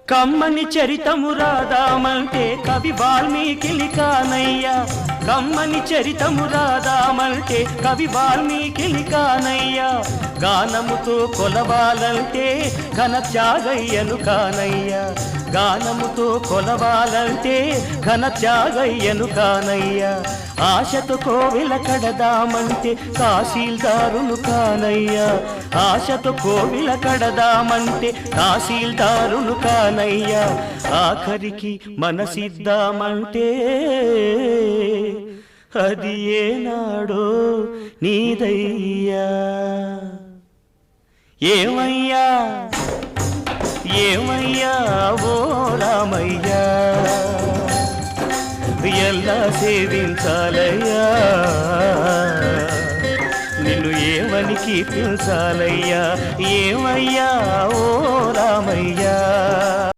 కమ్మని చరితము రాదామంటే కవి వాల్మీకి కానయ్యా కమ్మని చరితము రాదామంటే కవి వాల్మీకి కానయ్యా గానముతో కొలవాలంటే ఘన త్యాగయ్యను కానయ్యా గానముతో కొలవాలంటే ఘన త్యాగయ్యను కానయ్యా ఆశతో కోవెల కడదామంటే తహసీల్దారును కానయ్యా ఆశతో కోవెల కడదామంటే తహసీల్దారును కానయ్యా ఆఖరికి మనసిద్దామంటే అది ఏనాడో నీదయ్యా ఏమయ్యా ఏమయ్యా ఓ రామయ్యా ఎలా సేవించాలయ్యా నిన్ను ఏమని కీర్తించాలయ్యా ఏమయ్యా ఓ రామయ్యా